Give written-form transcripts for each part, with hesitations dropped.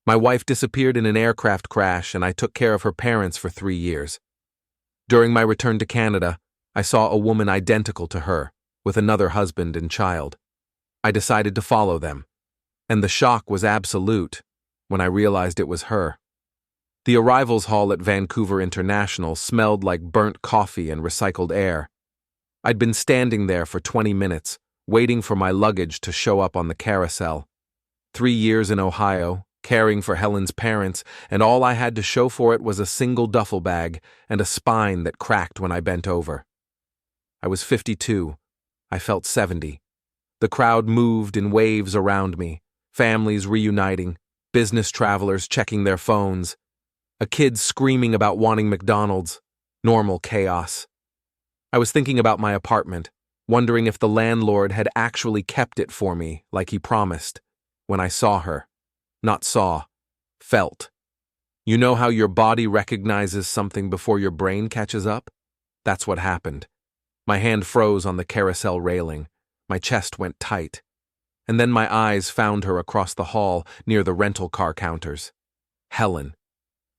My wife disappeared in an aircraft crash, and I took care of her parents for 3 years. During my return to Canada, I saw a woman identical to her, with another husband and child. I decided to follow them, and the shock was absolute when I realized it was her. The arrivals hall at Vancouver International smelled like burnt coffee and recycled air. I'd been standing there for 20 minutes, waiting for my luggage to show up on the carousel. 3 years in Ohio, caring for Helen's parents, and all I had to show for it was a single duffel bag and a spine that cracked when I bent over. I was 52. I felt 70. The crowd moved in waves around me, families reuniting, business travelers checking their phones, a kid screaming about wanting McDonald's, normal chaos. I was thinking about my apartment, wondering if the landlord had actually kept it for me like he promised, when I saw her. Not saw, felt. You know how your body recognizes something before your brain catches up? That's what happened. My hand froze on the carousel railing. My chest went tight. And then my eyes found her across the hall near the rental car counters. Helen.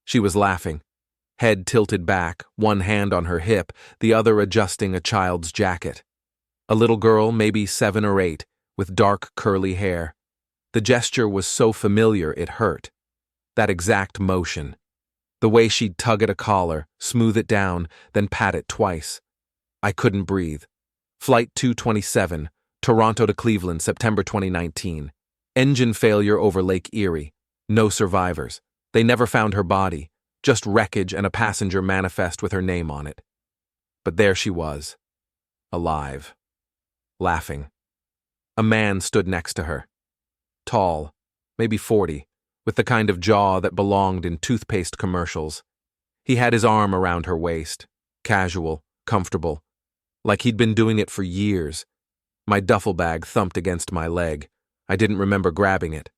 She was laughing, head tilted back, one hand on her hip, the other adjusting a child's jacket. A little girl, maybe 7 or 8, with dark curly hair. The gesture was so familiar it hurt. That exact motion. The way she'd tug at a collar, smooth it down, then pat it twice. I couldn't breathe. Flight 227, Toronto to Cleveland, September 2019. Engine failure over Lake Erie. No survivors. They never found her body, just wreckage and a passenger manifest with her name on it. But there she was, alive, laughing. A man stood next to her. Tall, maybe 40, with the kind of jaw that belonged in toothpaste commercials. He had his arm around her waist, casual, comfortable, like he'd been doing it for years. My duffel bag thumped against my leg. I didn't remember grabbing it.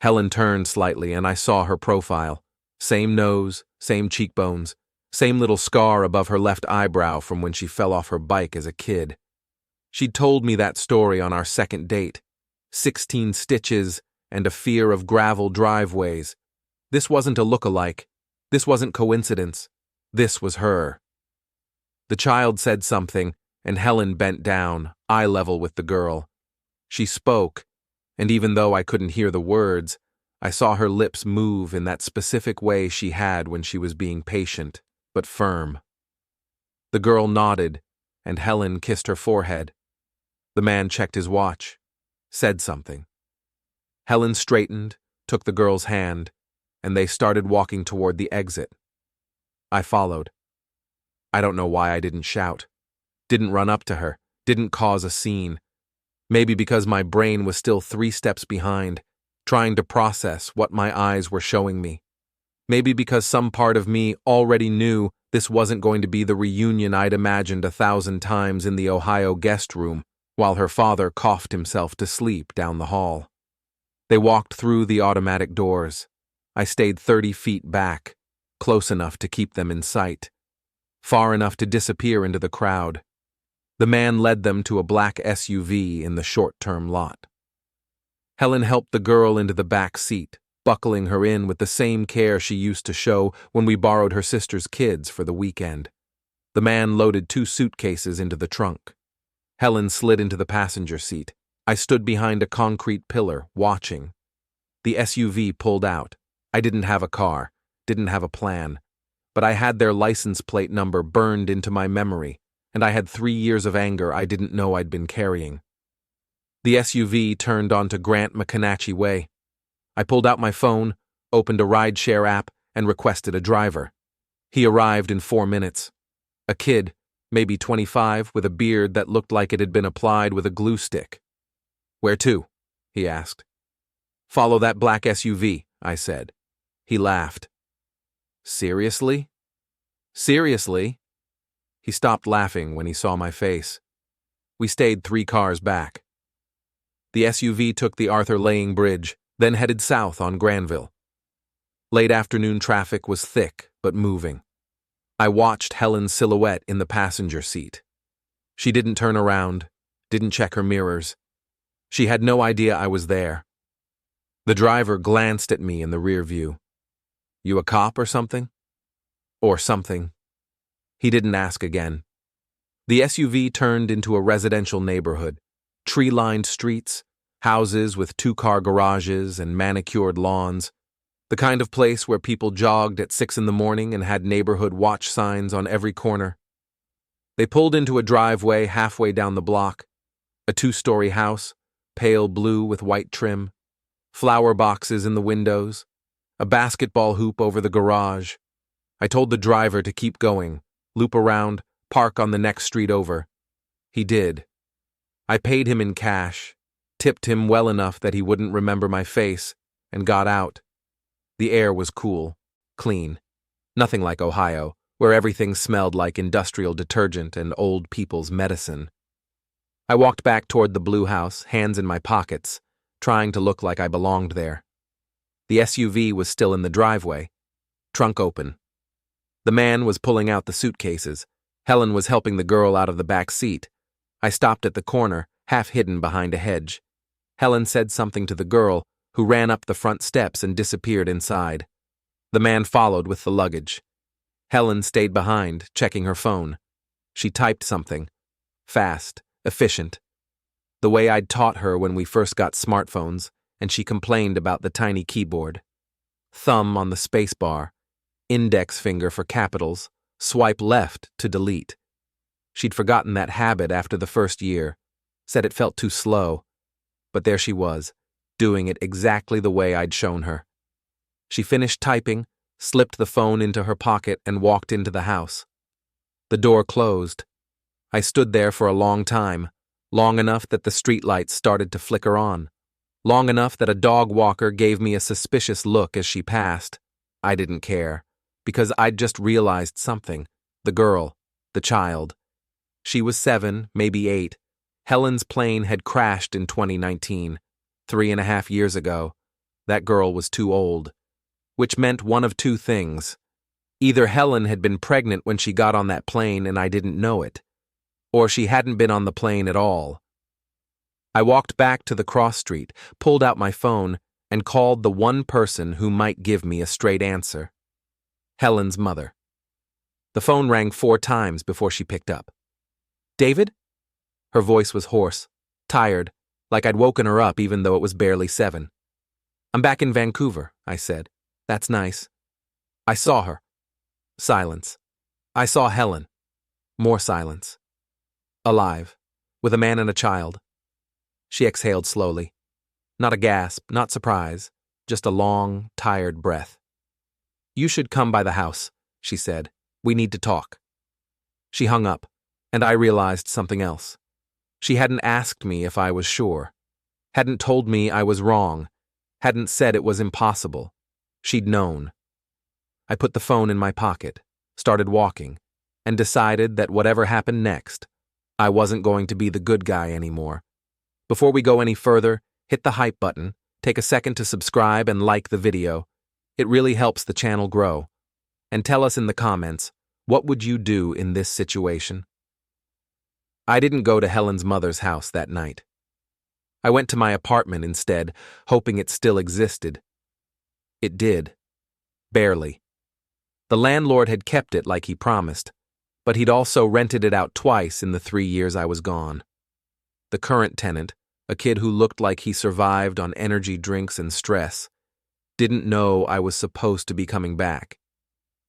Helen turned slightly and I saw her profile. Same nose, same cheekbones, same little scar above her left eyebrow from when she fell off her bike as a kid. She'd told me that story on our second date. 16 stitches and a fear of gravel driveways. This wasn't a look-alike. This wasn't coincidence. This was her. The child said something, and Helen bent down, eye level with the girl. She spoke, and even though I couldn't hear the words, I saw her lips move in that specific way she had when she was being patient, but firm. The girl nodded, and Helen kissed her forehead. The man checked his watch, said something. Helen straightened, took the girl's hand, and they started walking toward the exit. I followed. I don't know why I didn't shout, didn't run up to her, didn't cause a scene. Maybe because my brain was still 3 steps behind, trying to process what my eyes were showing me. Maybe because some part of me already knew this wasn't going to be the reunion I'd imagined 1,000 times in the Ohio guest room, while her father coughed himself to sleep down the hall. They walked through the automatic doors. I stayed 30 feet back, close enough to keep them in sight, far enough to disappear into the crowd. The man led them to a black SUV in the short-term lot. Helen helped the girl into the back seat, buckling her in with the same care she used to show when we borrowed her sister's kids for the weekend. The man loaded 2 suitcases into the trunk. Helen slid into the passenger seat. I stood behind a concrete pillar, watching. The SUV pulled out. I didn't have a car, didn't have a plan, but I had their license plate number burned into my memory, and I had 3 years of anger I didn't know I'd been carrying. The SUV turned onto Grant McConaughey Way. I pulled out my phone, opened a rideshare app, and requested a driver. He arrived in 4 minutes. A kid, maybe 25, with a beard that looked like it had been applied with a glue stick. "Where to?" he asked. "Follow that black SUV," I said. He laughed. "Seriously?" "Seriously?" He stopped laughing when he saw my face. We stayed 3 cars back. The SUV took the Arthur Laying Bridge, then headed south on Granville. Late afternoon traffic was thick but moving. I watched Helen's silhouette in the passenger seat. She didn't turn around, didn't check her mirrors. She had no idea I was there. The driver glanced at me in the rear view. You a cop or something? Or something. He didn't ask again. The SUV turned into a residential neighborhood. Tree-lined streets, houses with two-car garages and manicured lawns. The kind of place where people jogged at 6 in the morning and had neighborhood watch signs on every corner. They pulled into a driveway halfway down the block. A 2-story house, pale blue with white trim. Flower boxes in the windows. A basketball hoop over the garage. I told the driver to keep going, loop around, park on the next street over. He did. I paid him in cash, tipped him well enough that he wouldn't remember my face, and got out. The air was cool, clean. Nothing like Ohio, where everything smelled like industrial detergent and old people's medicine. I walked back toward the blue house, hands in my pockets, trying to look like I belonged there. The SUV was still in the driveway, trunk open. The man was pulling out the suitcases. Helen was helping the girl out of the back seat. I stopped at the corner, half hidden behind a hedge. Helen said something to the girl, who ran up the front steps and disappeared inside. The man followed with the luggage. Helen stayed behind, checking her phone. She typed something. Fast, efficient. The way I'd taught her when we first got smartphones, and she complained about the tiny keyboard. Thumb on the space bar, index finger for capitals, swipe left to delete. She'd forgotten that habit after the first year, said it felt too slow. But there she was, doing it exactly the way I'd shown her. She finished typing, slipped the phone into her pocket, and walked into the house. The door closed. I stood there for a long time, long enough that the streetlights started to flicker on, long enough that a dog walker gave me a suspicious look as she passed. I didn't care, because I'd just realized something. The girl, the child. She was 7, maybe 8. Helen's plane had crashed in 2019, 3.5 years ago. That girl was too old, which meant one of two things. Either Helen had been pregnant when she got on that plane and I didn't know it, or she hadn't been on the plane at all. I walked back to the cross street, pulled out my phone, and called the one person who might give me a straight answer. Helen's mother. The phone rang 4 times before she picked up. David? Her voice was hoarse, tired, like I'd woken her up even though it was barely 7. I'm back in Vancouver, I said. That's nice. I saw her. Silence. I saw Helen. More silence. Alive, with a man and a child. She exhaled slowly. Not a gasp, not surprise, just a long, tired breath. You should come by the house, she said. We need to talk. She hung up, and I realized something else. She hadn't asked me if I was sure, hadn't told me I was wrong, hadn't said it was impossible. She'd known. I put the phone in my pocket, started walking, and decided that whatever happened next, I wasn't going to be the good guy anymore. Before we go any further, hit the hype button, take a second to subscribe and like the video. It really helps the channel grow. And tell us in the comments, what would you do in this situation? I didn't go to Helen's mother's house that night. I went to my apartment instead, hoping it still existed. It did. Barely. The landlord had kept it like he promised, but he'd also rented it out twice in the 3 years I was gone. The current tenant, a kid who looked like he survived on energy drinks and stress, didn't know I was supposed to be coming back.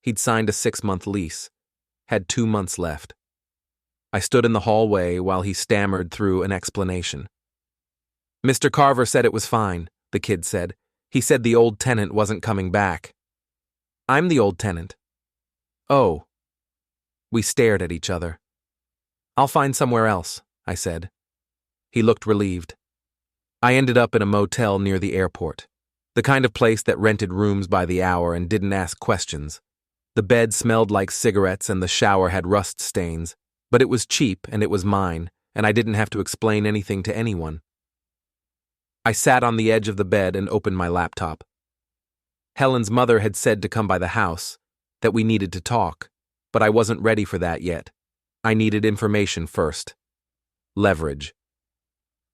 He'd signed a 6-month lease, had 2 months left. I stood in the hallway while he stammered through an explanation. Mr. Carver said it was fine, the kid said. He said the old tenant wasn't coming back. I'm the old tenant. Oh. We stared at each other. I'll find somewhere else, I said. He looked relieved. I ended up in a motel near the airport, the kind of place that rented rooms by the hour and didn't ask questions. The bed smelled like cigarettes and the shower had rust stains, but it was cheap and it was mine, and I didn't have to explain anything to anyone. I sat on the edge of the bed and opened my laptop. Helen's mother had said to come by the house, that we needed to talk, but I wasn't ready for that yet. I needed information first. Leverage.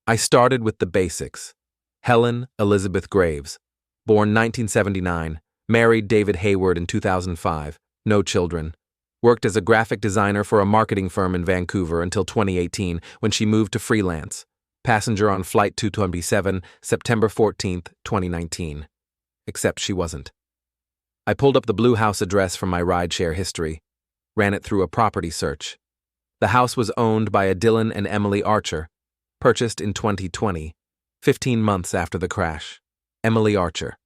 I started with the basics. Helen Elizabeth Graves, born 1979, married David Hayward in 2005, no children. Worked as a graphic designer for a marketing firm in Vancouver until 2018 when she moved to freelance. Passenger on Flight 227, September 14, 2019. Except she wasn't. I pulled up the Blue House address from my rideshare history, ran it through a property search. The house was owned by a Dylan and Emily Archer, purchased in 2020, 15 months after the crash. Emily Archer.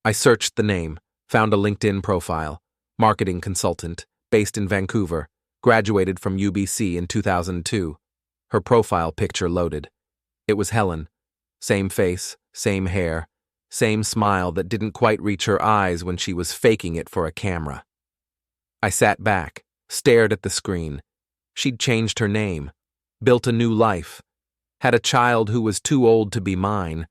I searched the name, found a LinkedIn profile, marketing consultant, based in Vancouver, graduated from UBC in 2002. Her profile picture loaded. It was Helen. Same face, same hair, same smile that didn't quite reach her eyes when she was faking it for a camera. I sat back, stared at the screen. She'd changed her name, built a new life, had a child who was too old to be mine,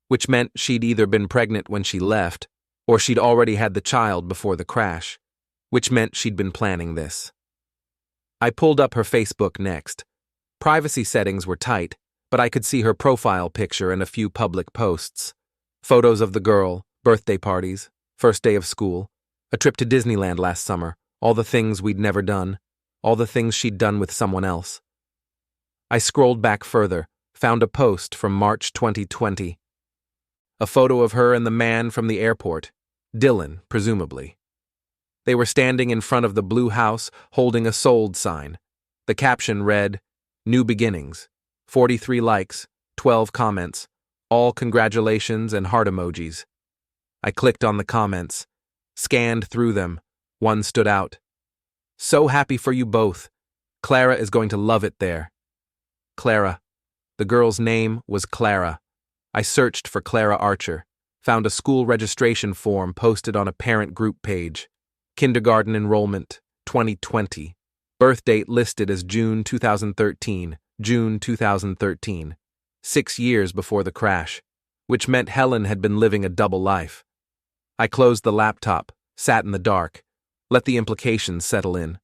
which meant she'd either been pregnant when she left, or she'd already had the child before the crash, which meant she'd been planning this. I pulled up her Facebook next. Privacy settings were tight, but I could see her profile picture and a few public posts. Photos of the girl, birthday parties, first day of school, a trip to Disneyland last summer, all the things we'd never done, all the things she'd done with someone else. I scrolled back further, found a post from March 2020. A photo of her and the man from the airport, Dylan, presumably. They were standing in front of the Blue House holding a sold sign. The caption read, "New beginnings, 43 likes, 12 comments, all congratulations and heart emojis." I clicked on the comments, scanned through them. One stood out. "So happy for you both. Clara is going to love it there." Clara. The girl's name was Clara. I searched for Clara Archer, found a school registration form posted on a parent group page. Kindergarten enrollment, 2020. Birth date listed as June 2013, June 2013. 6 years before the crash, which meant Helen had been living a double life. I closed the laptop, sat in the dark, let the implications settle in.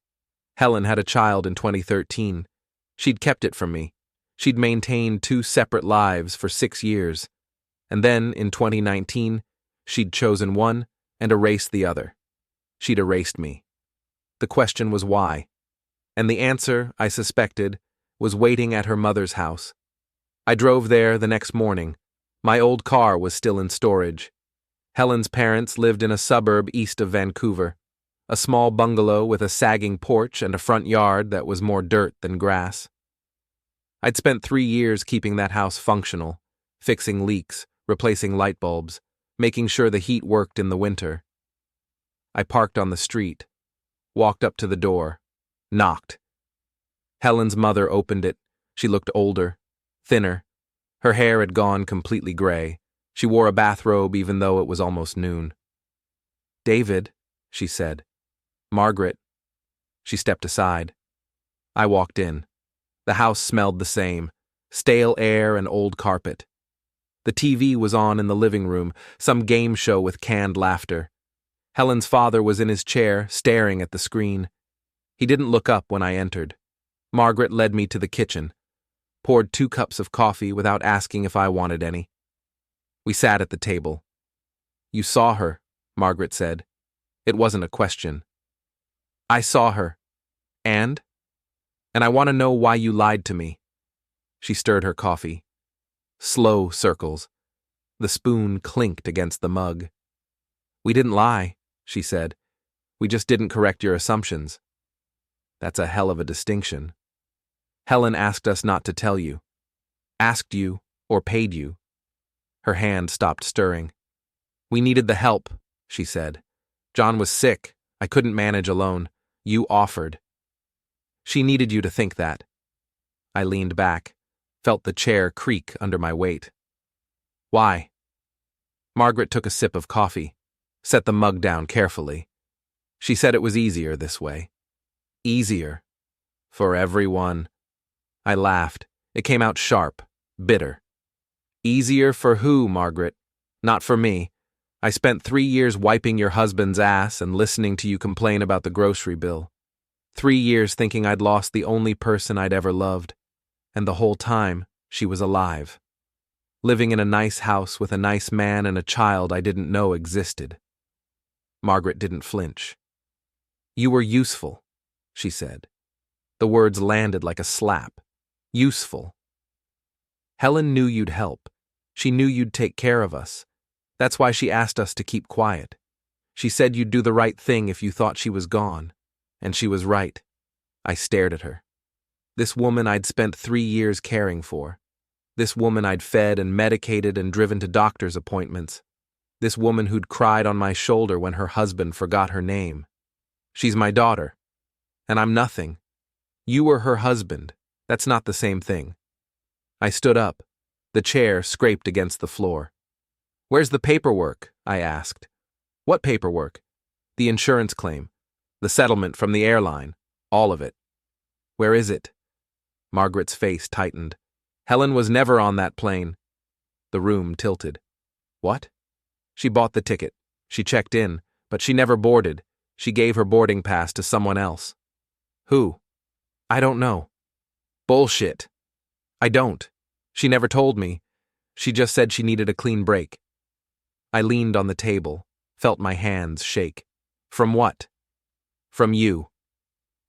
Helen had a child in 2013. She'd kept it from me. She'd maintained 2 separate lives for 6 years. And then, in 2019, she'd chosen one and erased the other. She'd erased me. The question was why. And the answer, I suspected, was waiting at her mother's house. I drove there the next morning. My old car was still in storage. Helen's parents lived in a suburb east of Vancouver, a small bungalow with a sagging porch and a front yard that was more dirt than grass. I'd spent 3 years keeping that house functional, fixing leaks, replacing light bulbs, making sure the heat worked in the winter. I parked on the street, walked up to the door, knocked. Helen's mother opened it. She looked older, thinner. Her hair had gone completely gray. She wore a bathrobe even though it was almost noon. "David," she said. "Margaret." She stepped aside. I walked in. The house smelled the same, stale air and old carpet. The TV was on in the living room, some game show with canned laughter. Helen's father was in his chair, staring at the screen. He didn't look up when I entered. Margaret led me to the kitchen, poured 2 cups of coffee without asking if I wanted any. We sat at the table. "You saw her," Margaret said. It wasn't a question. "I saw her. And I want to know why you lied to me." She stirred her coffee. Slow circles. The spoon clinked against the mug. "We didn't lie," she said. "We just didn't correct your assumptions." That's a hell of a distinction. "Helen asked us not to tell you. Asked you, or paid you." Her hand stopped stirring. "We needed the help," she said. "John was sick. I couldn't manage alone. You offered. She needed you to think that." I leaned back, felt the chair creak under my weight. "Why?" Margaret took a sip of coffee, set the mug down carefully. She said it was easier this way. Easier. For everyone. I laughed. It came out sharp, bitter. "Easier for who, Margaret? Not for me. I spent 3 years wiping your husband's ass and listening to you complain about the grocery bill. 3 years thinking I'd lost the only person I'd ever loved. And the whole time, she was alive." living in a nice house with a nice man and a child I didn't know existed. Margaret didn't flinch. You were useful, she said. The words landed like a slap. Useful. Helen knew you'd help. She knew you'd take care of us. That's why she asked us to keep quiet. She said you'd do the right thing if you thought she was gone. And she was right. I stared at her. This woman I'd spent 3 years caring for. This woman I'd fed and medicated and driven to doctor's appointments. This woman who'd cried on my shoulder when her husband forgot her name. She's my daughter. And I'm nothing. You were her husband. That's not the same thing. I stood up. The chair scraped against the floor. Where's the paperwork? I asked. What paperwork? The insurance claim. The settlement from the airline. All of it. Where is it? Margaret's face tightened. Helen was never on that plane. The room tilted. What? She bought the ticket. She checked in, but she never boarded. She gave her boarding pass to someone else. Who? I don't know. Bullshit. I don't. She never told me. She just said she needed a clean break. I leaned on the table, felt my hands shake. From what? From you.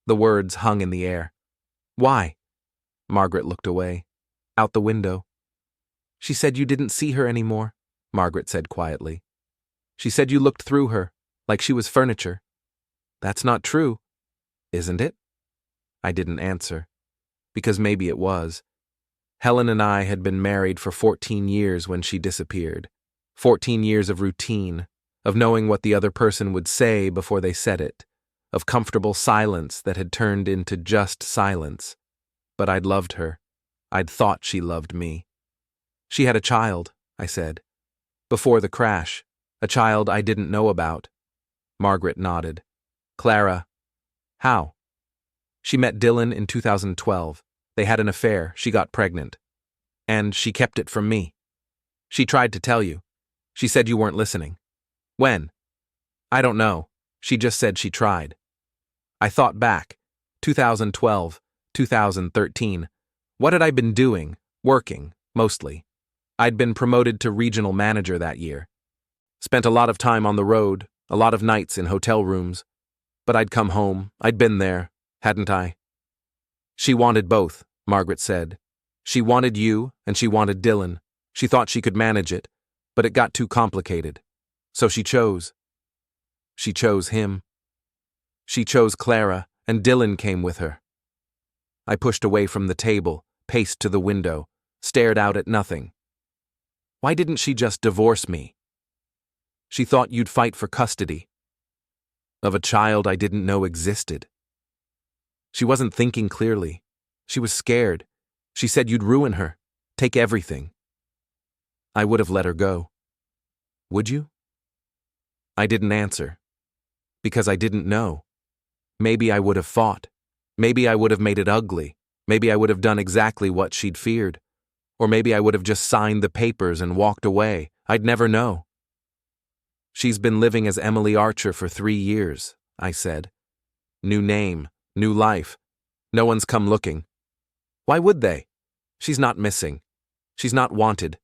The words hung in the air. Why? Margaret looked away. Out the window. She said you didn't see her anymore, Margaret said quietly. She said you looked through her, like she was furniture. That's not true, isn't it? I didn't answer, because maybe it was. Helen and I had been married for 14 years when she disappeared. 14 years of routine, of knowing what the other person would say before they said it, of comfortable silence that had turned into just silence. But I'd loved her. I'd thought she loved me. She had a child, I said. Before the crash, a child I didn't know about. Margaret nodded. Clara. How? She met Dylan in 2012. They had an affair. She got pregnant. And she kept it from me. She tried to tell you. She said you weren't listening. When? I don't know. She just said she tried. I thought back. 2012, 2013. What had I been doing? Working, mostly. I'd been promoted to regional manager that year. Spent a lot of time on the road, a lot of nights in hotel rooms. But I'd come home. I'd been there, hadn't I? She wanted both, Margaret said. She wanted you, and she wanted Dylan. She thought she could manage it, but it got too complicated. So she chose. She chose him. She chose Clara, and Dylan came with her. I pushed away from the table, paced to the window, stared out at nothing. Why didn't she just divorce me? She thought you'd fight for custody of a child I didn't know existed. She wasn't thinking clearly. She was scared. She said you'd ruin her, take everything. I would have let her go. Would you? I didn't answer. Because I didn't know. Maybe I would have fought. Maybe I would have made it ugly. Maybe I would have done exactly what she'd feared. Or maybe I would have just signed the papers and walked away. I'd never know. She's been living as Emily Archer for 3 years, I said. New name, new life. No one's come looking. Why would they? She's not missing. She's not wanted.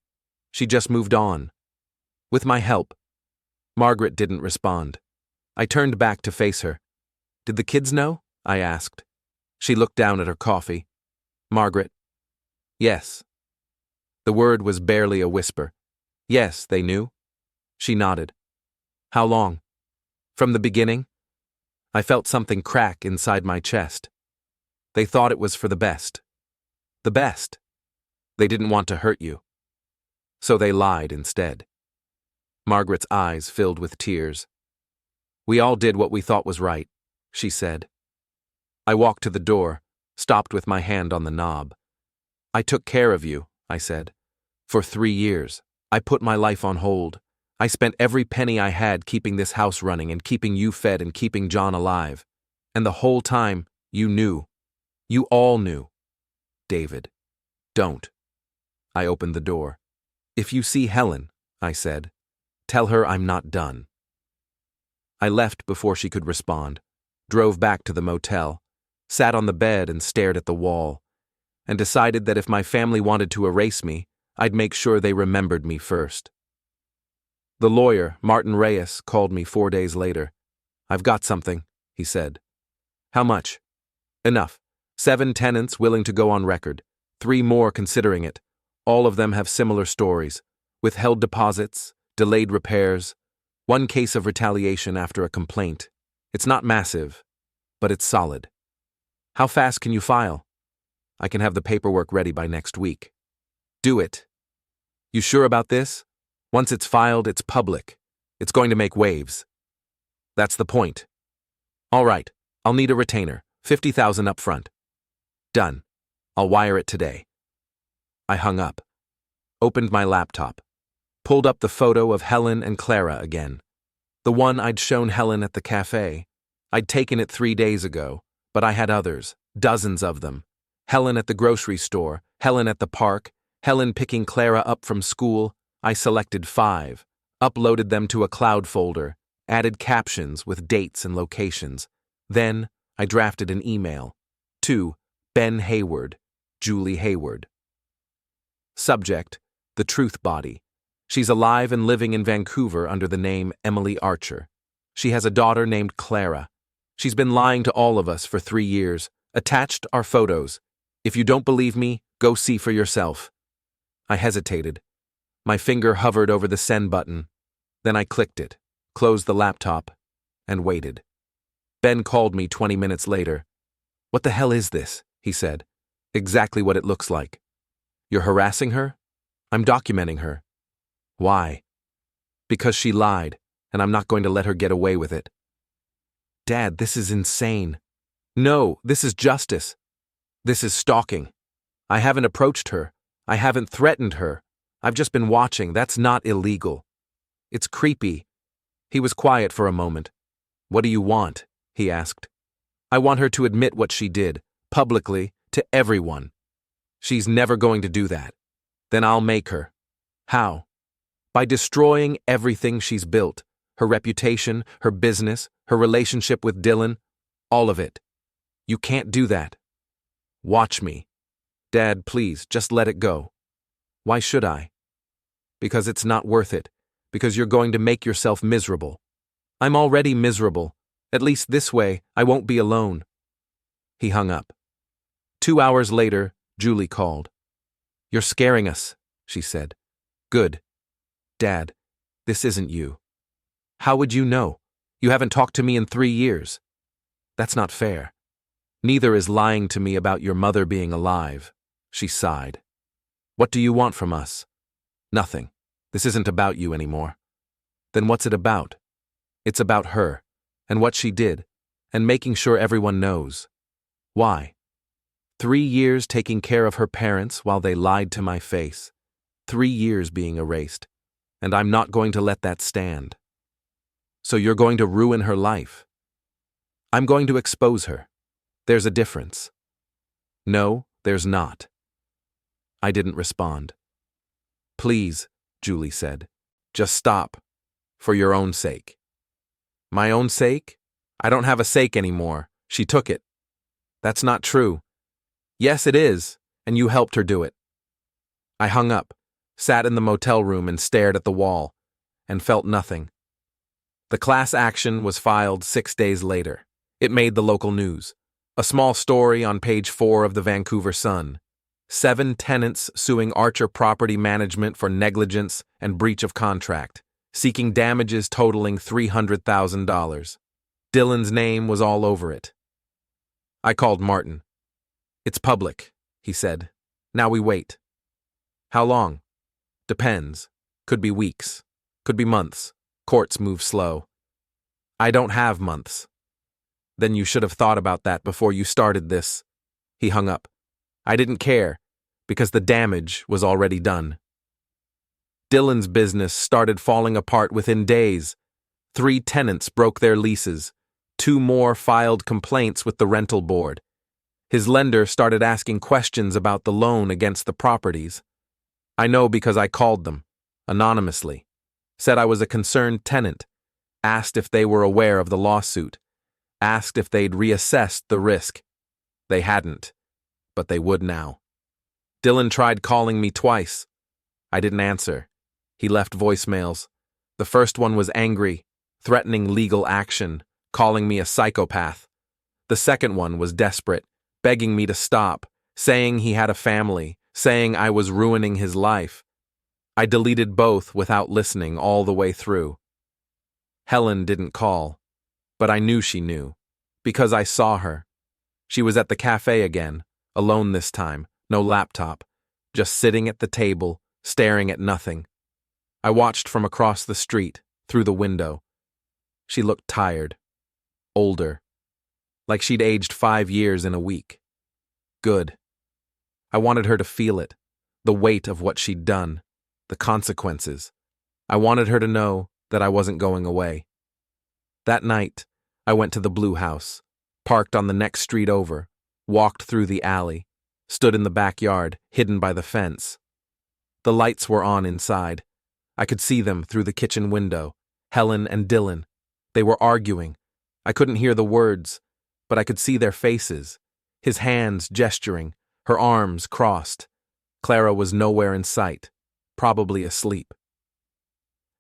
She just moved on. With my help. Margaret didn't respond. I turned back to face her. Did the kids know? I asked. She looked down at her coffee. Margaret. Yes. The word was barely a whisper. Yes, they knew. She nodded. How long? From the beginning? I felt something crack inside my chest. They thought it was for the best. The best. They didn't want to hurt you. So they lied instead. Margaret's eyes filled with tears. We all did what we thought was right, she said. I walked to the door, stopped with my hand on the knob. I took care of you, I said. For 3 years. I put my life on hold. I spent every penny I had keeping this house running and keeping you fed and keeping John alive. And the whole time, you knew. You all knew. David. Don't. I opened the door. If you see Helen, I said, tell her I'm not done. I left before she could respond, drove back to the motel, sat on the bed and stared at the wall, and decided that if my family wanted to erase me, I'd make sure they remembered me first. The lawyer, Martin Reyes, called me 4 days later. "I've got something," he said. "How much?" "Enough. 7 tenants willing to go on record. 3 more considering it. All of them have similar stories. Withheld deposits, delayed repairs, 1 case of retaliation after a complaint. It's not massive, but it's solid." "How fast can you file?" "I can have the paperwork ready by next week." "Do it." "You sure about this? Once it's filed, it's public. It's going to make waves." "That's the point." "All right, I'll need a retainer, 50,000 up front." "Done. I'll wire it today." I hung up, opened my laptop, pulled up the photo of Helen and Clara again. The one I'd shown Helen at the cafe. I'd taken it 3 days ago, but I had others, dozens of them. Helen at the grocery store, Helen at the park, Helen picking Clara up from school. I selected 5, uploaded them to a cloud folder, added captions with dates and locations. Then, I drafted an email. To Ben Hayward, Julie Hayward. Subject: The Truth Body. She's alive and living in Vancouver under the name Emily Archer. She has a daughter named Clara. She's been lying to all of us for 3 years. Attached are photos. If you don't believe me, go see for yourself. I hesitated. My finger hovered over the send button. Then I clicked it, closed the laptop, and waited. Ben called me 20 minutes later. "What the hell is this?" he said. "Exactly what it looks like." "You're harassing her?" "I'm documenting her." "Why?" "Because she lied, and I'm not going to let her get away with it." "Dad, this is insane." "No, this is justice. This is stalking. I haven't approached her. I haven't threatened her. I've just been watching. That's not illegal. It's creepy." He was quiet for a moment. "What do you want?" he asked. "I want her to admit what she did, publicly, to everyone." "She's never going to do that." "Then I'll make her." "How?" "By destroying everything she's built. Her reputation, her business, her relationship with Dylan. All of it." "You can't do that." "Watch me." "Dad, please, just let it go." "Why should I?" "Because it's not worth it. Because you're going to make yourself miserable." "I'm already miserable. At least this way, I won't be alone." He hung up. 2 hours later, Julie called. "You're scaring us," she said. "Good. Dad, this isn't you." "How would you know? You haven't talked to me in 3 years." "That's not fair. Neither is lying to me about your mother being alive." She sighed. "What do you want from us?" "Nothing. This isn't about you anymore." "Then what's it about?" "It's about her, and what she did, and making sure everyone knows." "Why?" 3 years taking care of her parents while they lied to my face. 3 years being erased, and I'm not going to let that stand." "So you're going to ruin her life?" "I'm going to expose her. There's a difference." "No, there's not." I didn't respond. "Please," Julie said, "just stop. For your own sake." "My own sake? I don't have a sake anymore. She took it." "That's not true." "Yes, it is, and you helped her do it." I hung up, sat in the motel room and stared at the wall, and felt nothing. The class action was filed 6 days later. It made the local news. A small story on page 4 of the Vancouver Sun. 7 tenants suing Archer Property Management for negligence and breach of contract, seeking damages totaling $300,000. Dylan's name was all over it. I called Martin. "It's public," he said. "Now we wait." "How long?" "Depends. Could be weeks. Could be months. Courts move slow." "I don't have months." "Then you should have thought about that before you started this." He hung up. I didn't care, because the damage was already done. Dylan's business started falling apart within days. 3 tenants broke their leases. 2 more filed complaints with the rental board. His lender started asking questions about the loan against the properties. I know because I called them, anonymously. Said I was a concerned tenant. Asked if they were aware of the lawsuit. Asked if they'd reassessed the risk. They hadn't, but they would now. Dylan tried calling me twice. I didn't answer. He left voicemails. The first one was angry, threatening legal action, calling me a psychopath. The second one was desperate, begging me to stop, saying he had a family, saying I was ruining his life. I deleted both without listening all the way through. Helen didn't call, but I knew she knew, because I saw her. She was at the cafe again, alone this time, no laptop, just sitting at the table, staring at nothing. I watched from across the street, through the window. She looked tired, older, like she'd aged 5 years in a week. Good. I wanted her to feel it, the weight of what she'd done, the consequences. I wanted her to know that I wasn't going away. That night, I went to the Blue House, parked on the next street over, walked through the alley, stood in the backyard, hidden by the fence. The lights were on inside. I could see them through the kitchen window, Helen and Dylan. They were arguing. I couldn't hear the words, but I could see their faces, his hands gesturing, her arms crossed. Clara was nowhere in sight, probably asleep.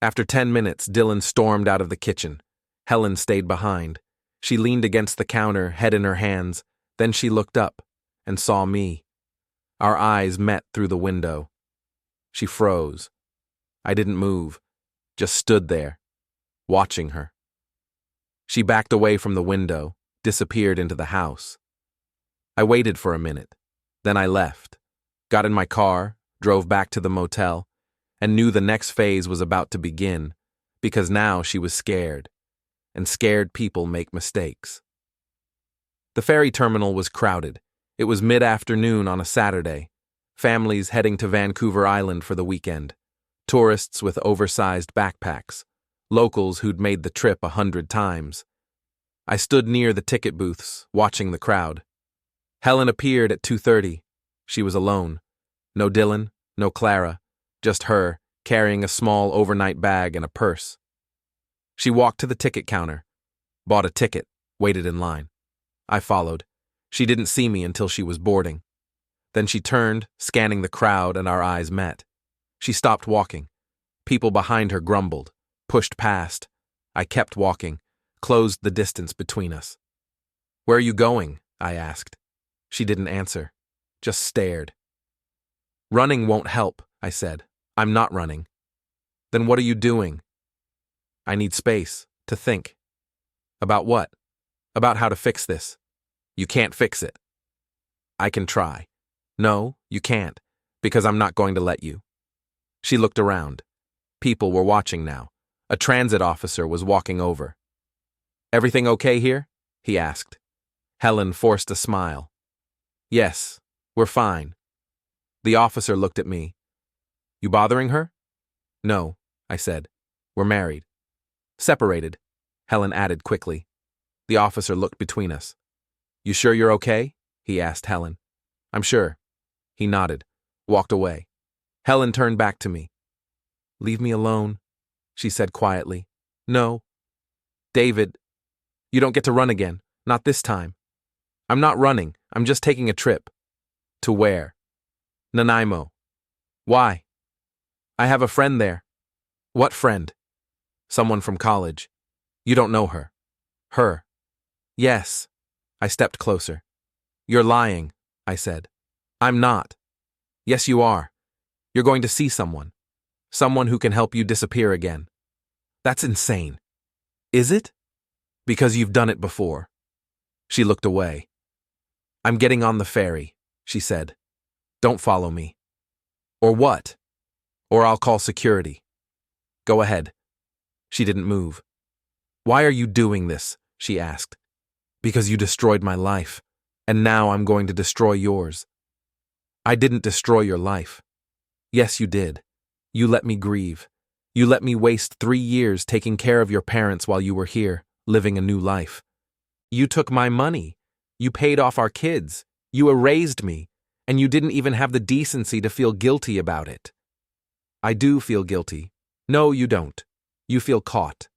After 10 minutes, Dylan stormed out of the kitchen. Helen stayed behind. She leaned against the counter, head in her hands. Then she looked up and saw me. Our eyes met through the window. She froze. I didn't move, just stood there, watching her. She backed away from the window, disappeared into the house. I waited for a minute. Then I left, got in my car, drove back to the motel, and knew the next phase was about to begin, because now she was scared, and scared people make mistakes. The ferry terminal was crowded. It was mid-afternoon on a Saturday. Families heading to Vancouver Island for the weekend. Tourists with oversized backpacks. Locals who'd made the trip 100 times. I stood near the ticket booths, watching the crowd. Helen appeared at 2:30. She was alone. No Dylan, no Clara, just her, carrying a small overnight bag and a purse. She walked to the ticket counter, bought a ticket, waited in line. I followed. She didn't see me until she was boarding. Then she turned, scanning the crowd, and our eyes met. She stopped walking. People behind her grumbled, pushed past. I kept walking, closed the distance between us. "Where are you going?" I asked. She didn't answer, just stared. "Running won't help," I said. "I'm not running." "Then what are you doing?" "I need space, to think." "About what?" "About how to fix this." "You can't fix it." "I can try." "No, you can't, because I'm not going to let you." She looked around. People were watching now. A transit officer was walking over. "Everything okay here?" he asked. Helen forced a smile. "Yes, we're fine." The officer looked at me. "You bothering her?" "No," I said. "We're married." "Separated," Helen added quickly. The officer looked between us. "You sure you're okay?" he asked Helen. "I'm sure." He nodded, walked away. Helen turned back to me. "Leave me alone," she said quietly. "No. David, you don't get to run again. Not this time." "I'm not running. I'm just taking a trip." "To where?" "Nanaimo." "Why?" "I have a friend there." "What friend?" "Someone from college." "You don't know her." "Her?" "Yes." I stepped closer. "You're lying," I said. "I'm not." "Yes, you are. You're going to see someone. Someone who can help you disappear again." "That's insane." "Is it?" "Because you've done it before." She looked away. "I'm getting on the ferry," she said. "Don't follow me." "Or what?" "Or I'll call security." "Go ahead." She didn't move. "Why are you doing this?" she asked. "Because you destroyed my life, and now I'm going to destroy yours." "I didn't destroy your life." "Yes, you did. You let me grieve. You let me waste 3 years taking care of your parents while you were here, living a new life. You took my money. You paid off our kids. You erased me, and you didn't even have the decency to feel guilty about it." "I do feel guilty." "No, you don't. You feel caught."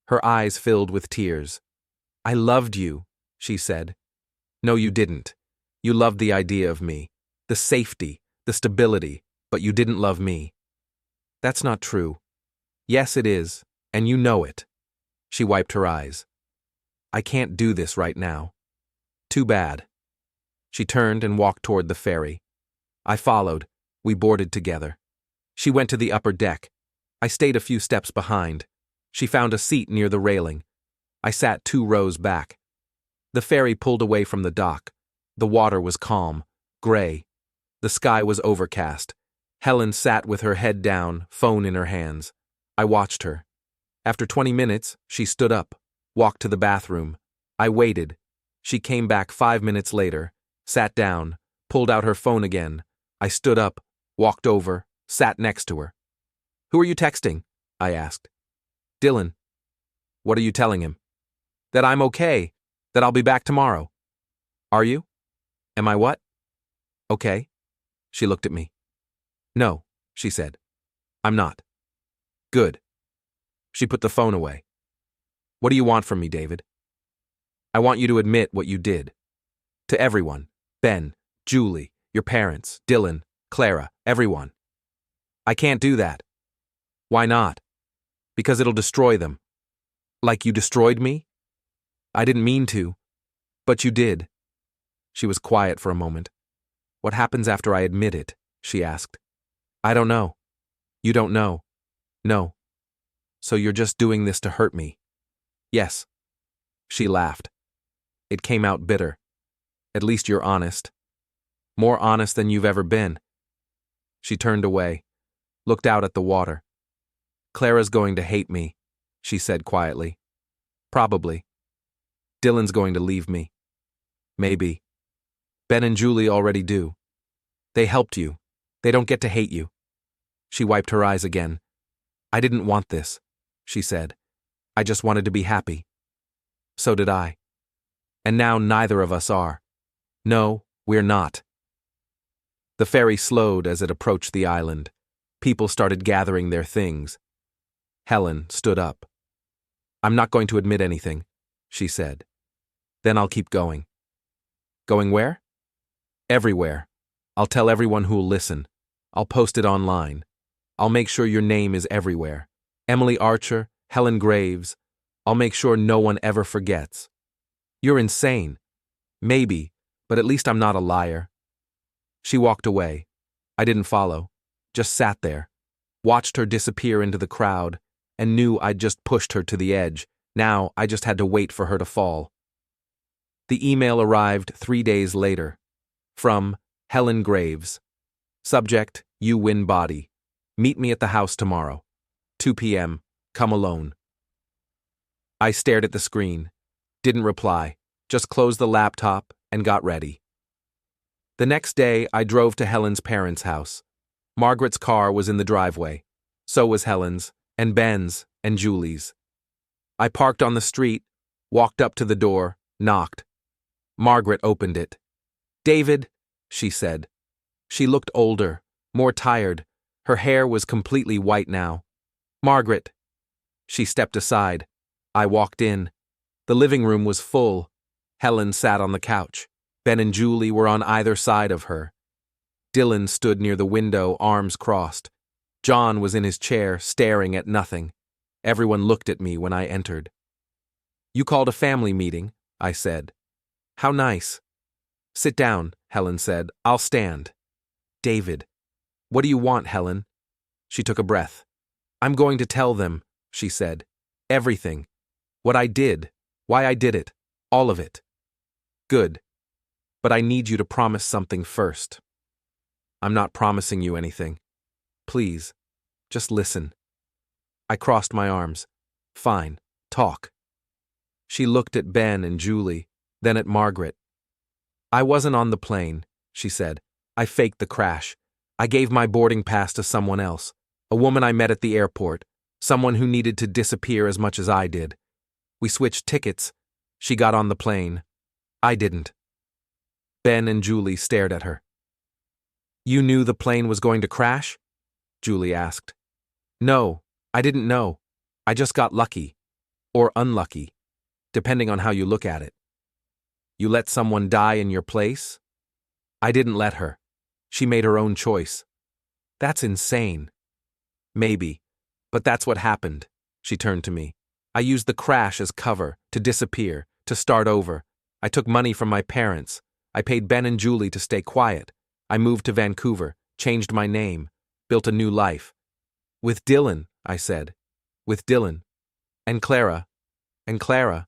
Her eyes filled with tears. "I loved you," she said. "No, you didn't. You loved the idea of me, the safety, the stability. But you didn't love me. That's not true. Yes, it is, and you know it. She wiped her eyes. I can't do this right now. Too bad. She turned and walked toward the ferry. I followed. We boarded together. She went to the upper deck. I stayed a few steps behind. She found a seat near the railing. I sat 2 rows back. The ferry pulled away from the dock. The water was calm, gray. The sky was overcast. Helen sat with her head down, phone in her hands. I watched her. After 20 minutes, she stood up, walked to the bathroom. I waited. She came back 5 minutes later, sat down, pulled out her phone again. I stood up, walked over, sat next to her. Who are you texting? I asked. Dylan. What are you telling him? That I'm okay, that I'll be back tomorrow. Are you? Am I what? Okay. She looked at me. No, she said. I'm not. Good. She put the phone away. What do you want from me, David? I want you to admit what you did. To everyone. Ben, Julie, your parents, Dylan, Clara, everyone. I can't do that. Why not? Because it'll destroy them. Like you destroyed me? I didn't mean to. But you did. She was quiet for a moment. What happens after I admit it? She asked. I don't know. You don't know. No. So you're just doing this to hurt me? Yes. She laughed. It came out bitter. At least you're honest. More honest than you've ever been. She turned away, looked out at the water. Clara's going to hate me, she said quietly. Probably. Dylan's going to leave me. Maybe. Ben and Julie already do. They helped you. They don't get to hate you. She wiped her eyes again. I didn't want this, she said. I just wanted to be happy. So did I. And now neither of us are. No, we're not. The ferry slowed as it approached the island. People started gathering their things. Helen stood up. I'm not going to admit anything, she said. Then I'll keep going. Going where? Everywhere. I'll tell everyone who'll listen. I'll post it online. I'll make sure your name is everywhere. Emily Archer, Helen Graves. I'll make sure no one ever forgets. You're insane. Maybe, but at least I'm not a liar. She walked away. I didn't follow. Just sat there. Watched her disappear into the crowd, and knew I'd just pushed her to the edge. Now I just had to wait for her to fall. The email arrived 3 days later. From Helen Graves. Subject, you win body. Meet me at the house tomorrow. 2 p.m. Come alone. I stared at the screen. Didn't reply. Just closed the laptop and got ready. The next day, I drove to Helen's parents' house. Margaret's car was in the driveway. So was Helen's, and Ben's, and Julie's. I parked on the street, walked up to the door, knocked. Margaret opened it. David, she said. She looked older, more tired. Her hair was completely white now. Margaret. She stepped aside. I walked in. The living room was full. Helen sat on the couch. Ben and Julie were on either side of her. Dylan stood near the window, arms crossed. John was in his chair, staring at nothing. Everyone looked at me when I entered. You called a family meeting, I said. How nice. Sit down, Helen said. I'll stand. David. What do you want, Helen? She took a breath. I'm going to tell them, she said. Everything. What I did. Why I did it. All of it. Good. But I need you to promise something first. I'm not promising you anything. Please, just listen. I crossed my arms. Fine, talk. She looked at Ben and Julie, then at Margaret. I wasn't on the plane, she said. I faked the crash. I gave my boarding pass to someone else, a woman I met at the airport, someone who needed to disappear as much as I did. We switched tickets. She got on the plane. I didn't. Ben and Julie stared at her. You knew the plane was going to crash? Julie asked. No, I didn't know. I just got lucky. Or unlucky, depending on how you look at it. You let someone die in your place? I didn't let her. She made her own choice. That's insane. Maybe. But that's what happened. She turned to me. I used the crash as cover, to disappear, to start over. I took money from my parents. I paid Ben and Julie to stay quiet. I moved to Vancouver, changed my name, built a new life. With Dylan, I said. With Dylan. And Clara. And Clara.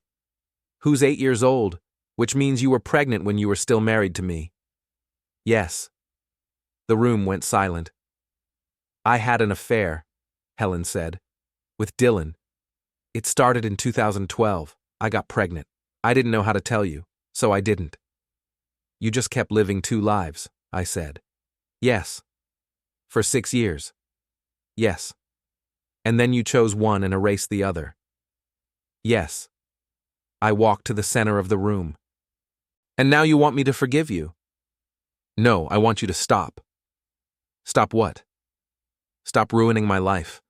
Who's 8 years old, which means you were pregnant when you were still married to me. Yes. The room went silent. I had an affair, Helen said. With Dylan. It started in 2012. I got pregnant. I didn't know how to tell you, so I didn't. You just kept living 2 lives, I said. Yes. For 6 years. Yes. And then you chose one and erased the other. Yes. I walked to the center of the room. And now you want me to forgive you? No, I want you to stop. Stop what? Stop ruining my life.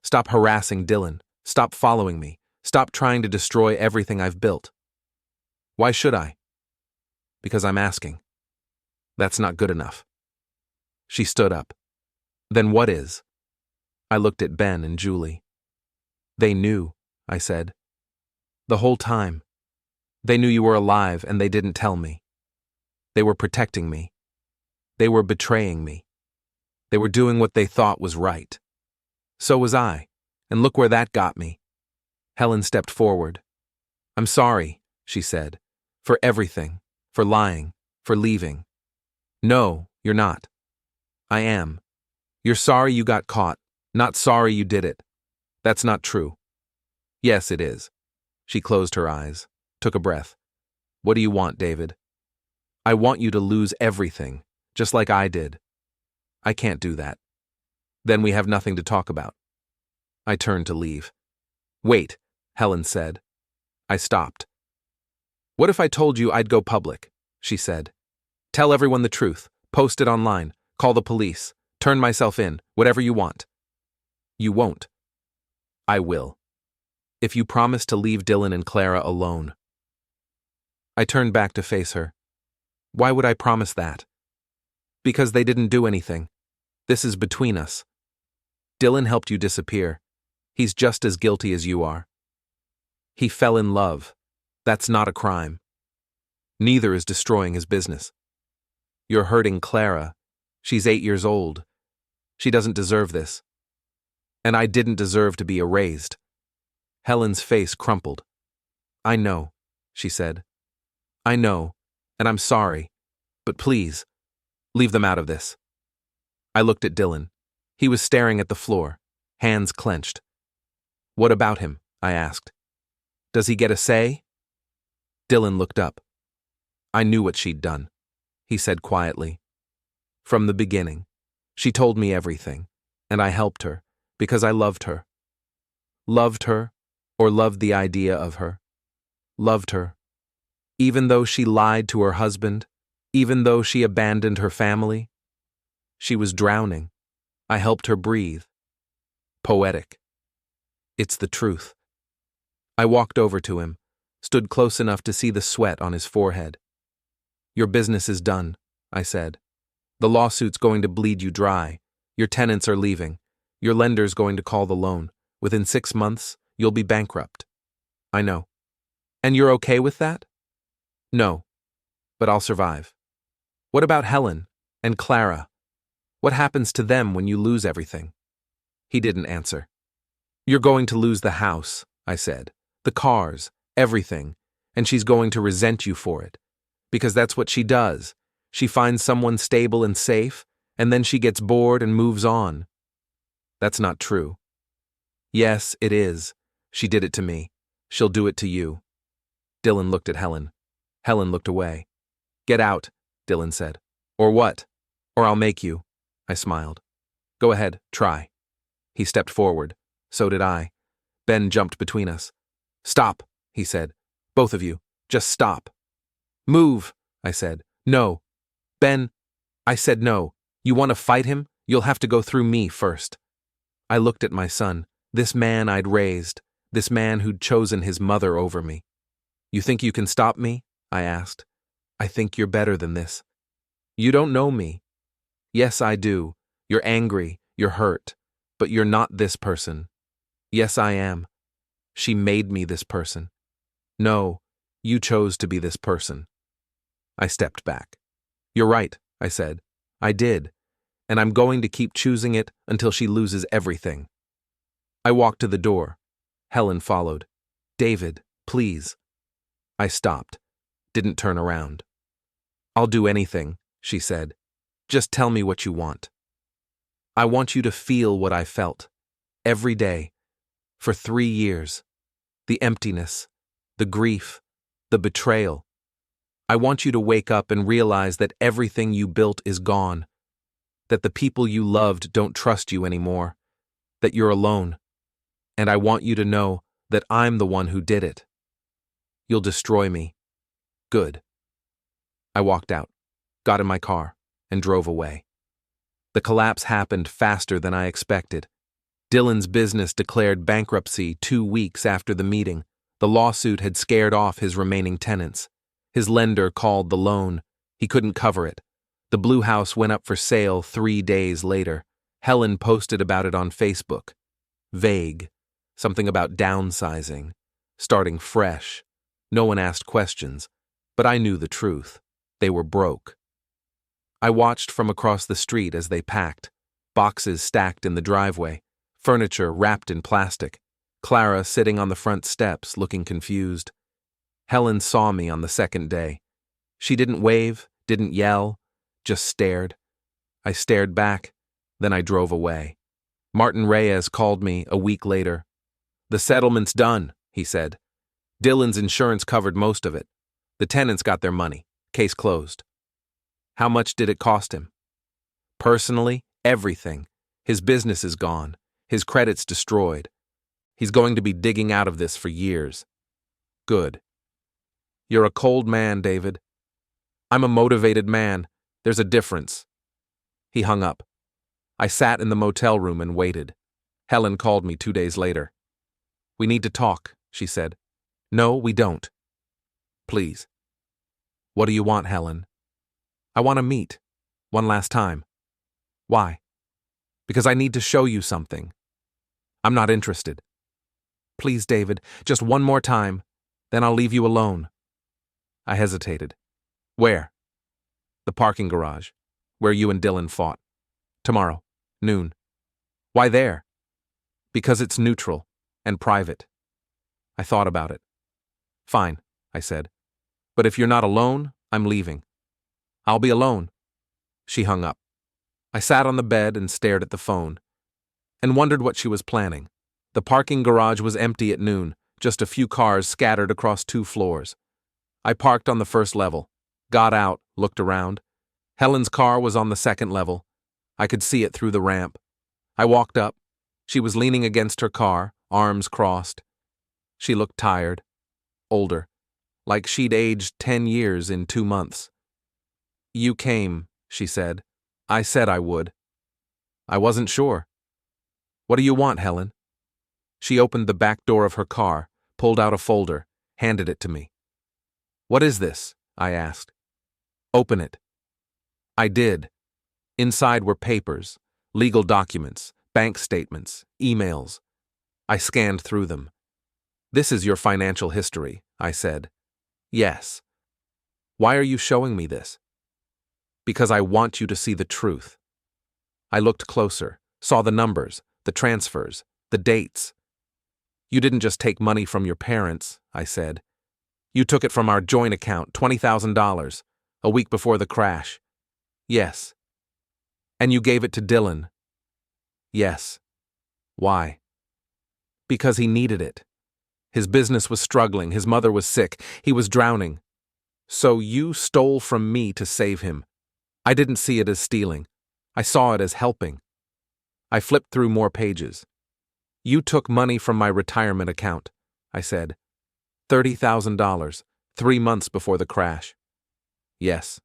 Stop harassing Dylan. Stop following me. Stop trying to destroy everything I've built. Why should I? Because I'm asking. That's not good enough. She stood up. Then what is? I looked at Ben and Julie. They knew, I said. The whole time. They knew you were alive and they didn't tell me. They were protecting me. They were betraying me. They were doing what they thought was right. So was I, and look where that got me. Helen stepped forward. I'm sorry, she said, for everything, for lying, for leaving. No, you're not. I am. You're sorry you got caught, not sorry you did it. That's not true. Yes, it is. She closed her eyes, took a breath. What do you want, David? I want you to lose everything, just like I did. I can't do that. Then we have nothing to talk about. I turned to leave. Wait, Helen said. I stopped. What if I told you I'd go public? She said. Tell everyone the truth, post it online, call the police, turn myself in, whatever you want. You won't. I will. If you promise to leave Dylan and Clara alone. I turned back to face her. Why would I promise that? Because they didn't do anything. This is between us. Dylan helped you disappear. He's just as guilty as you are. He fell in love. That's not a crime. Neither is destroying his business. You're hurting Clara. She's 8 years old. She doesn't deserve this. And I didn't deserve to be erased. Helen's face crumpled. I know, she said. I know, and I'm sorry. But please, leave them out of this. I looked at Dylan. He was staring at the floor, hands clenched. What about him? I asked. Does he get a say? Dylan looked up. I knew what she'd done, he said quietly. From the beginning, she told me everything, and I helped her because I loved her. Loved her, or loved the idea of her. Loved her. Even though she lied to her husband, even though she abandoned her family. She was drowning. I helped her breathe. Poetic. It's the truth. I walked over to him, stood close enough to see the sweat on his forehead. Your business is done, I said. The lawsuit's going to bleed you dry. Your tenants are leaving. Your lender's going to call the loan. Within 6 months, you'll be bankrupt. I know. And you're okay with that? No. But I'll survive. What about Helen and Clara? What happens to them when you lose everything? He didn't answer. You're going to lose the house, I said. The cars, everything. And she's going to resent you for it. Because that's what she does. She finds someone stable and safe, and then she gets bored and moves on. That's not true. Yes, it is. She did it to me. She'll do it to you. Dylan looked at Helen. Helen looked away. Get out, Dylan said. Or what? Or I'll make you. I smiled. Go ahead, try. He stepped forward. So did I. Ben jumped between us. Stop, he said. Both of you, just stop. Move, I said. No. Ben, I said no. You want to fight him? You'll have to go through me first. I looked at my son, this man I'd raised, this man who'd chosen his mother over me. You think you can stop me? I asked. I think you're better than this. You don't know me. Yes, I do. You're angry, you're hurt, but you're not this person. Yes, I am. She made me this person. No, you chose to be this person. I stepped back. You're right, I said. I did, and I'm going to keep choosing it until she loses everything. I walked to the door. Helen followed. David, please. I stopped, didn't turn around. I'll do anything, she said. Just tell me what you want. I want you to feel what I felt. Every day. For 3 years. The emptiness, the grief, the betrayal. I want you to wake up and realize that everything you built is gone. That the people you loved don't trust you anymore. That you're alone. And I want you to know that I'm the one who did it. You'll destroy me. Good. I walked out, got in my car, and drove away. The collapse happened faster than I expected. Dylan's business declared bankruptcy 2 weeks after the meeting. The lawsuit had scared off his remaining tenants. His lender called the loan. He couldn't cover it. The blue house went up for sale 3 days later. Helen posted about it on Facebook. Vague. Something about downsizing. Starting fresh. No one asked questions, but I knew the truth. They were broke. I watched from across the street as they packed. Boxes stacked in the driveway. Furniture wrapped in plastic. Clara sitting on the front steps, looking confused. Helen saw me on the second day. She didn't wave, didn't yell, just stared. I stared back, then I drove away. Martin Reyes called me a week later. The settlement's done, he said. Dylan's insurance covered most of it. The tenants got their money. Case closed. How much did it cost him? Personally, everything. His business is gone. His credit's destroyed. He's going to be digging out of this for years. Good. You're a cold man, David. I'm a motivated man. There's a difference. He hung up. I sat in the motel room and waited. Helen called me 2 days later. We need to talk, she said. No, we don't. Please. What do you want, Helen? I want to meet. One last time. Why? Because I need to show you something. I'm not interested. Please, David, just one more time, then I'll leave you alone. I hesitated. Where? The parking garage, where you and Dylan fought. Tomorrow, noon. Why there? Because it's neutral and private. I thought about it. Fine, I said. But if you're not alone, I'm leaving. I'll be alone. She hung up. I sat on the bed and stared at the phone, and wondered what she was planning. The parking garage was empty at noon, just a few cars scattered across 2 floors. I parked on the first level, got out, looked around. Helen's car was on the second level. I could see it through the ramp. I walked up. She was leaning against her car, arms crossed. She looked tired, older, like she'd aged 10 years in 2 months. You came, she said. I said I would. I wasn't sure. What do you want, Helen? She opened the back door of her car, pulled out a folder, handed it to me. What is this? I asked. Open it. I did. Inside were papers, legal documents, bank statements, emails. I scanned through them. This is your financial history, I said. Yes. Why are you showing me this? Because I want you to see the truth. I looked closer, saw the numbers, the transfers, the dates. You didn't just take money from your parents, I said. You took it from our joint account, $20,000, a week before the crash. Yes. And you gave it to Dylan. Yes. Why? Because he needed it. His business was struggling, his mother was sick, he was drowning. So you stole from me to save him. I didn't see it as stealing. I saw it as helping. I flipped through more pages. You took money from my retirement account, I said. $30,000, 3 months before the crash. Yes.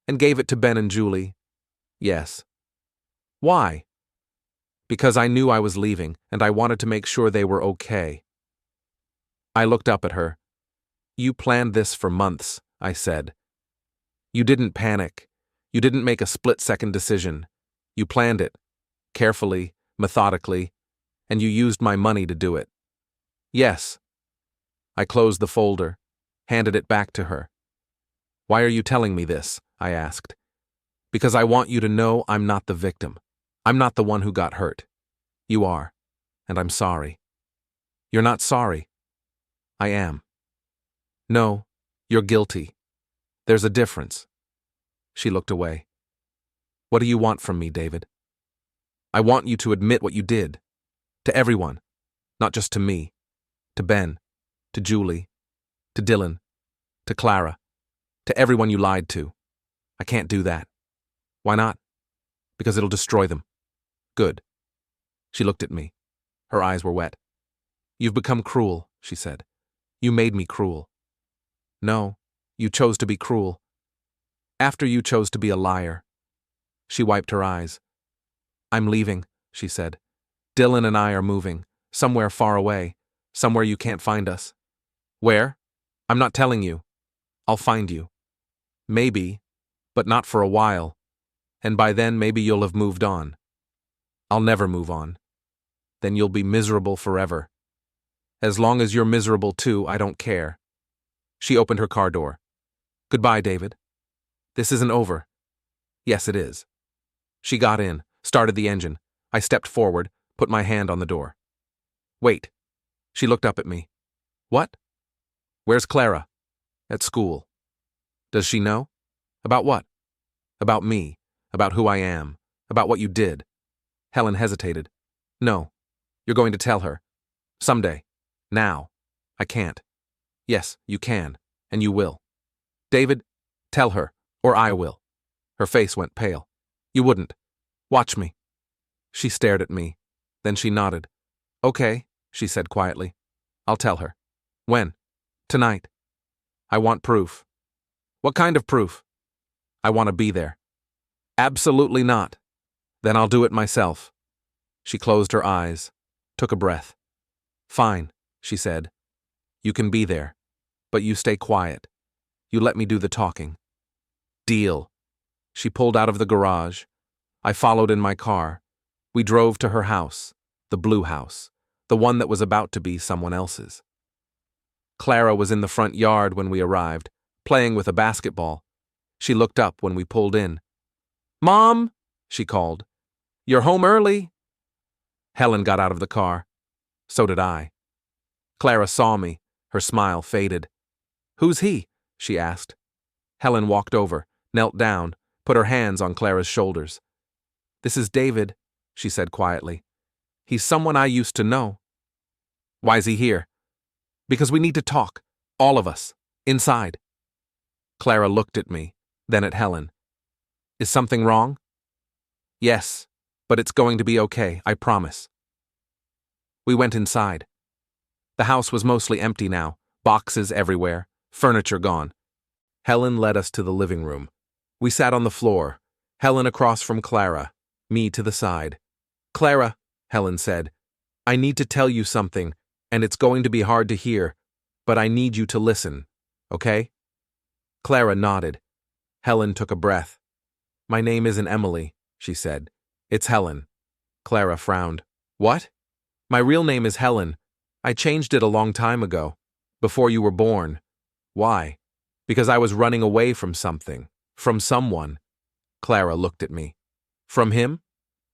And gave it to Ben and Julie. Yes. Why? Because I knew I was leaving, and I wanted to make sure they were okay. I looked up at her. You planned this for months, I said. You didn't panic. You didn't make a split-second decision. You planned it, carefully, methodically, and you used my money to do it. Yes. I closed the folder, handed it back to her. Why are you telling me this? I asked. Because I want you to know I'm not the victim. I'm not the one who got hurt. You are, and I'm sorry. You're not sorry. I am. No, you're guilty. There's a difference. She looked away. What do you want from me, David? I want you to admit what you did. To everyone. Not just to me. To Ben. To Julie. To Dylan. To Clara. To everyone you lied to. I can't do that. Why not? Because it'll destroy them. Good. She looked at me. Her eyes were wet. You've become cruel, she said. You made me cruel. No, you chose to be cruel. After you chose to be a liar. She wiped her eyes. I'm leaving, she said. Dylan and I are moving, somewhere far away, somewhere you can't find us. Where? I'm not telling you. I'll find you. Maybe, but not for a while. And by then maybe you'll have moved on. I'll never move on. Then you'll be miserable forever. As long as you're miserable too, I don't care. She opened her car door. Goodbye, David. This isn't over. Yes, it is. She got in, started the engine. I stepped forward, put my hand on the door. Wait. She looked up at me. What? Where's Clara? At school. Does she know? About what? About me. About who I am. About what you did. Helen hesitated. No. You're going to tell her. Someday. Now. I can't. Yes, you can. And you will. David, tell her, or I will. Her face went pale. You wouldn't. Watch me. She stared at me. Then she nodded. Okay, she said quietly. I'll tell her. When? Tonight. I want proof. What kind of proof? I want to be there. Absolutely not. Then I'll do it myself. She closed her eyes, took a breath. Fine, she said. You can be there, but you stay quiet. You let me do the talking. Deal. She pulled out of the garage. I followed in my car. We drove to her house, the blue house, the one that was about to be someone else's. Clara was in the front yard when we arrived, playing with a basketball. She looked up when we pulled in. Mom, she called. You're home early. Helen got out of the car. So did I. Clara saw me. Her smile faded. Who's he? She asked. Helen walked over, knelt down, put her hands on Clara's shoulders. This is David, she said quietly. He's someone I used to know. Why's he here? Because we need to talk, all of us, inside. Clara looked at me, then at Helen. Is something wrong? Yes, but it's going to be okay, I promise. We went inside. The house was mostly empty now, boxes everywhere, furniture gone. Helen led us to the living room. We sat on the floor, Helen across from Clara, me to the side. Clara, Helen said, I need to tell you something, and it's going to be hard to hear, but I need you to listen, okay? Clara nodded. Helen took a breath. My name isn't Emily, she said. It's Helen. Clara frowned. What? My real name is Helen. I changed it a long time ago, before you were born. Why? Because I was running away from something, from someone. Clara looked at me. From him?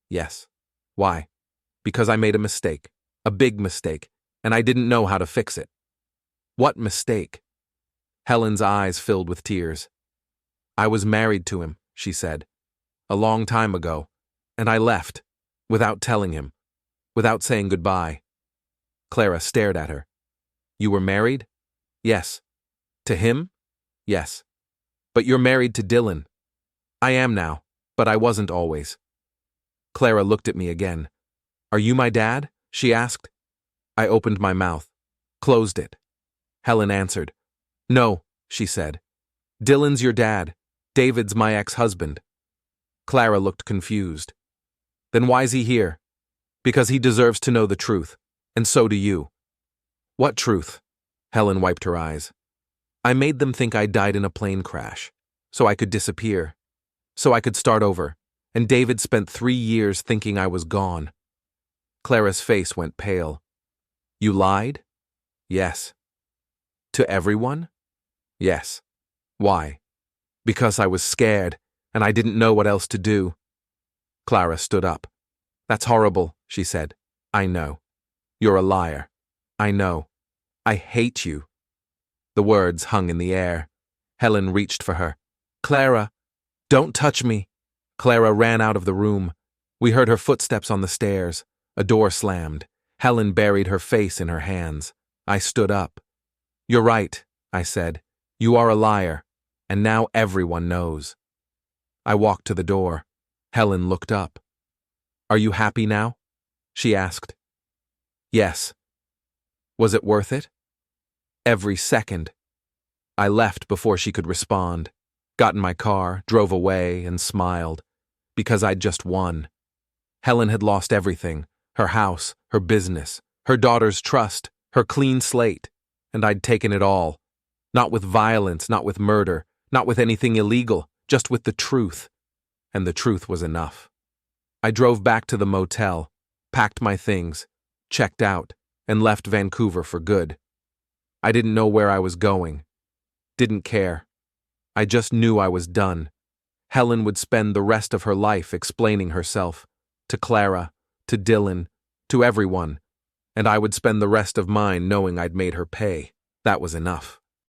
Yes. Why? Because I made a mistake, a big mistake, and I didn't know how to fix it. What mistake? Helen's eyes filled with tears. I was married to him, she said, a long time ago, and I left, without telling him, without saying goodbye. Clara stared at her. You were married? Yes. To him? Yes. But you're married to Dylan. I am now, but I wasn't always. Clara looked at me again. Are you my dad? She asked. I opened my mouth, closed it. Helen answered. No, she said. Dylan's your dad. David's my ex-husband. Clara looked confused. Then why's he here? Because he deserves to know the truth, and so do you. What truth? Helen wiped her eyes. I made them think I died in a plane crash, so I could disappear, so I could start over, And David spent 3 years thinking I was gone. Clara's face went pale. You lied? Yes. To everyone? Yes. Why? Because I was scared, and I didn't know what else to do. Clara stood up. That's horrible, she said. I know. You're a liar. I know. I hate you. The words hung in the air. Helen reached for her. Clara, don't touch me. Clara ran out of the room. We heard her footsteps on the stairs. A door slammed. Helen buried her face in her hands. I stood up. You're right, I said. You are a liar, and now everyone knows. I walked to the door. Helen looked up. Are you happy now? She asked. Yes. Was it worth it? Every second. I left before she could respond, got in my car, drove away, and smiled, because I'd just won. Helen had lost everything, her house, her business, her daughter's trust, her clean slate, and I'd taken it all. Not with violence, not with murder, not with anything illegal, just with the truth. And the truth was enough. I drove back to the motel, packed my things, checked out, and left Vancouver for good. I didn't know where I was going. Didn't care. I just knew I was done. Helen would spend the rest of her life explaining herself, to Clara, to Dylan, to everyone, and I would spend the rest of mine knowing I'd made her pay. That was enough.